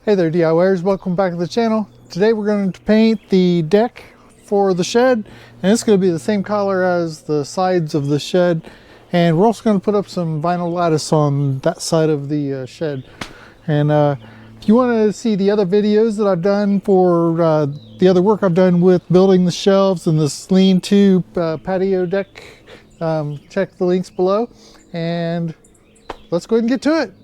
Hey there DIYers, welcome back to the channel. Today we're going to paint the deck for the shed, and it's going to be the same color as the sides of the shed, and we're also going to put up some vinyl lattice on that side of the shed. And if you want to see the other videos that I've done for the other work I've done with building the shelves and this lean-to patio deck, check the links below, and let's go ahead and get to it.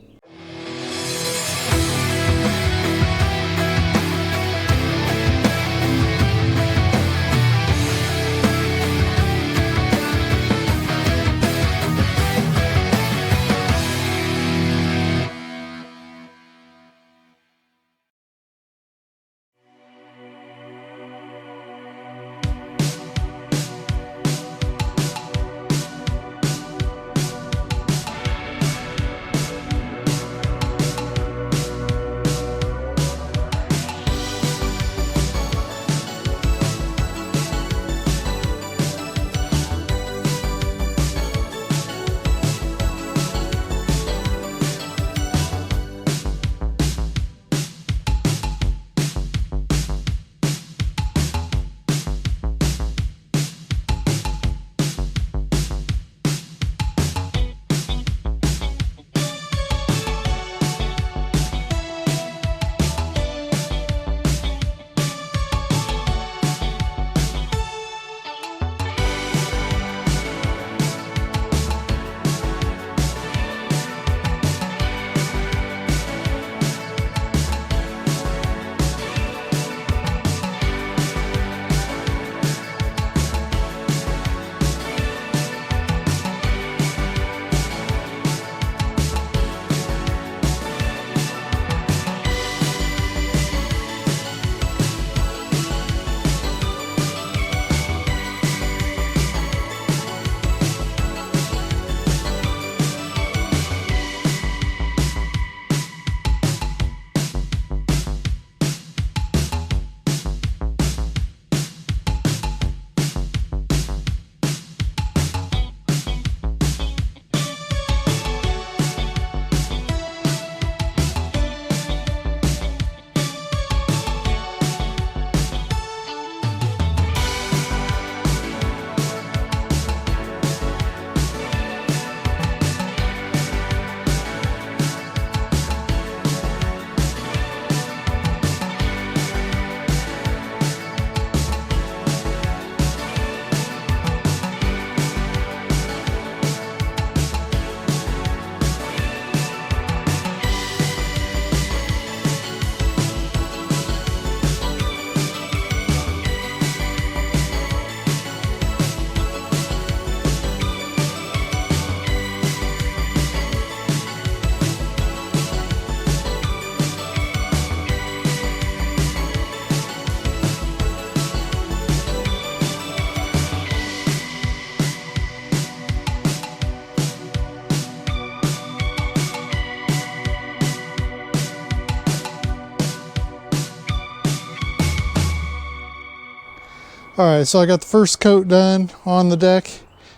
Alright, so I got the first coat done on the deck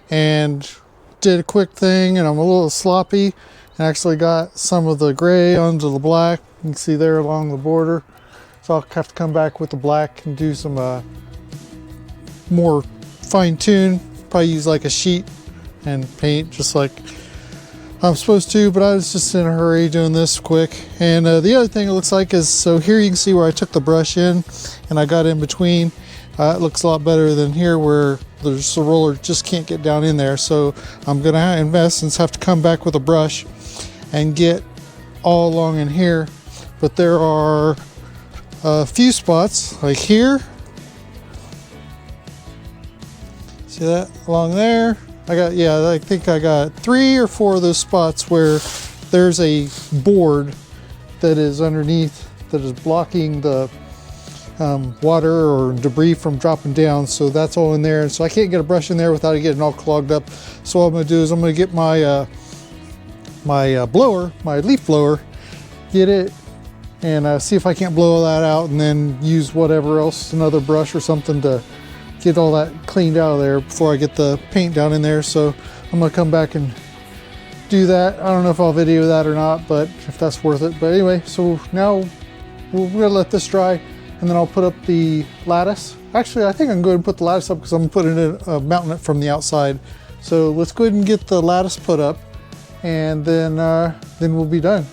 and did a quick thing, and I'm a little sloppy and actually got some of the gray onto the black. You can see there along the border. So I'll have to come back with the black and do some more fine tune, probably use like a sheet and paint just like I'm supposed to, but I was just in a hurry doing this quick. And the other thing it looks like is, so here you can see where I took the brush in and I got in between. It looks a lot better than here where there's a roller just can't get down in there. So I'm gonna in essence have to come back with a brush and get all along in here. But there are a few spots like here. See that along there? I think I got 3 or 4 of those spots where there's a board that is underneath that is blocking the water or debris from dropping down, so that's all in there. And so I can't get a brush in there without it getting all clogged up. So what I'm going to do is I'm going to get my my leaf blower, get it and see if I can't blow that out, and then use whatever else, another brush or something, to get all that cleaned out of there before I get the paint down in there. So I'm going to come back and do that. I don't know if I'll video that or not, but if that's worth it. But anyway, so now we're gonna let this dry, and then I'll put up the lattice. Actually, I think I can go ahead and put the lattice up because I'm putting it mounting it from the outside. So let's go ahead and get the lattice put up, and then we'll be done.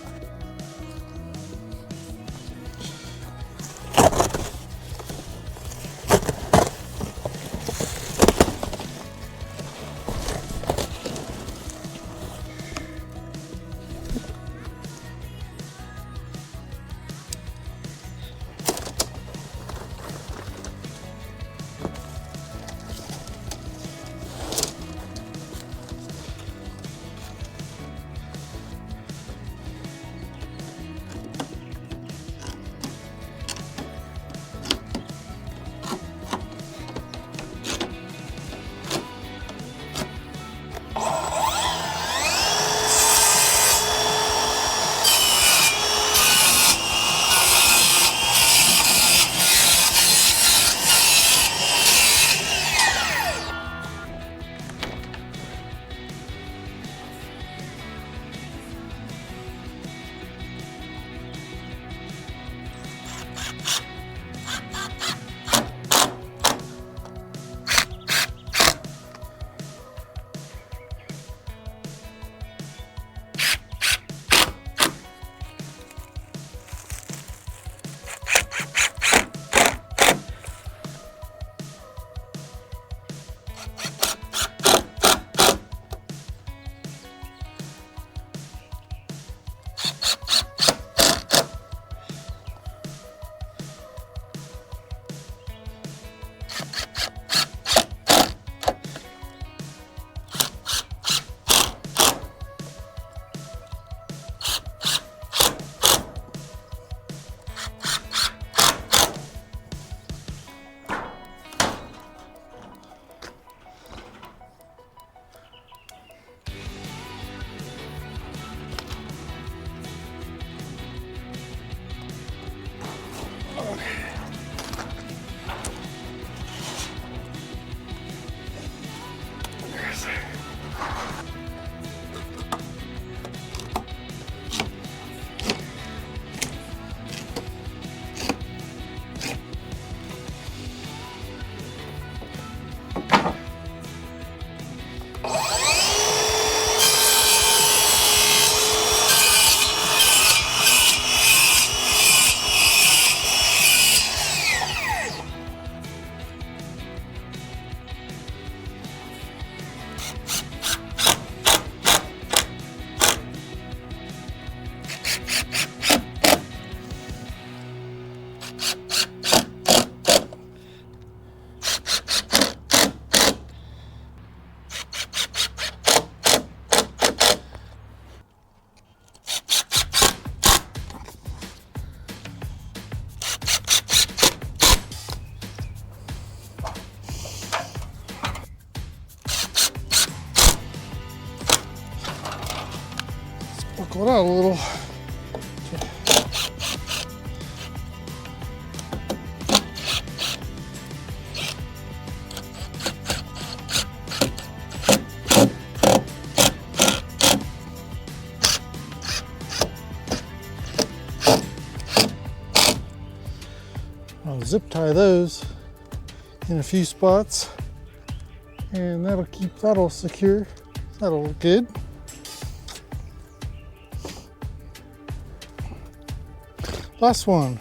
Buckle it out a little. I'll zip tie those in a few spots, and that'll secure. That'll look good. Last one.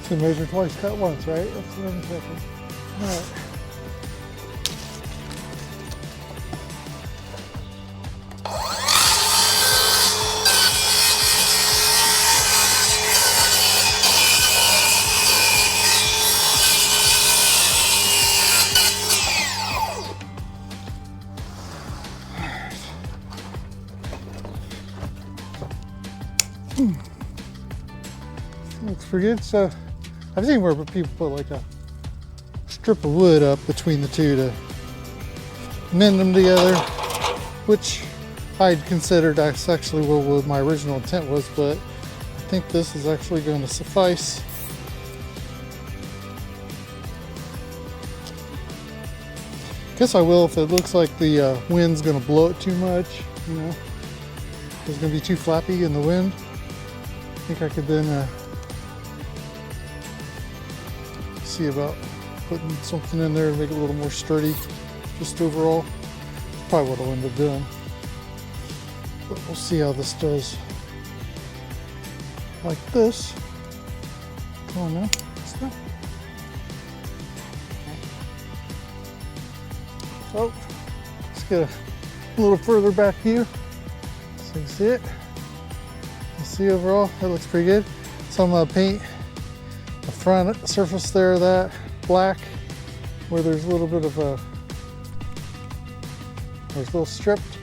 So measure twice, cut once, right? That's what I'm checking. All right. Looks pretty good. So I've seen where people put like a strip of wood up between the two to mend them together, which I'd considered that's actually what my original intent was, but I think this is actually going to suffice. Guess I will if it looks like the wind's going to blow it too much, you know, it's going to be too flappy in the wind. I think I could then see about putting something in there to make it a little more sturdy, just overall. Probably what I'll end up doing. But we'll see how this does. Like this. Come on now. Oh, let's get a little further back here so you can see it. You see overall, that looks pretty good. So I'm gonna paint the front surface there of that black, where there's a little bit of there's a little stripped,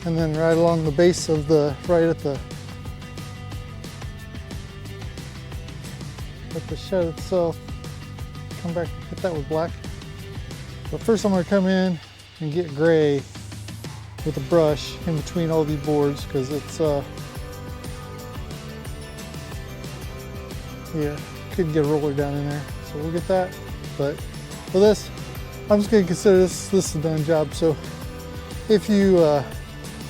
and then right along the base of the, right at the shed itself, come back and hit that with black. But first I'm going to come in and get gray with a brush in between all these boards, because it's yeah, couldn't get a roller down in there, so we'll get that. But for this, I'm just going to consider this a done job. So if you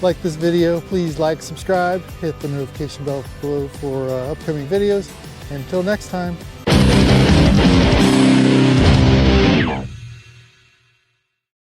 like this video, please like, subscribe, hit the notification bell below for upcoming videos. Until next time.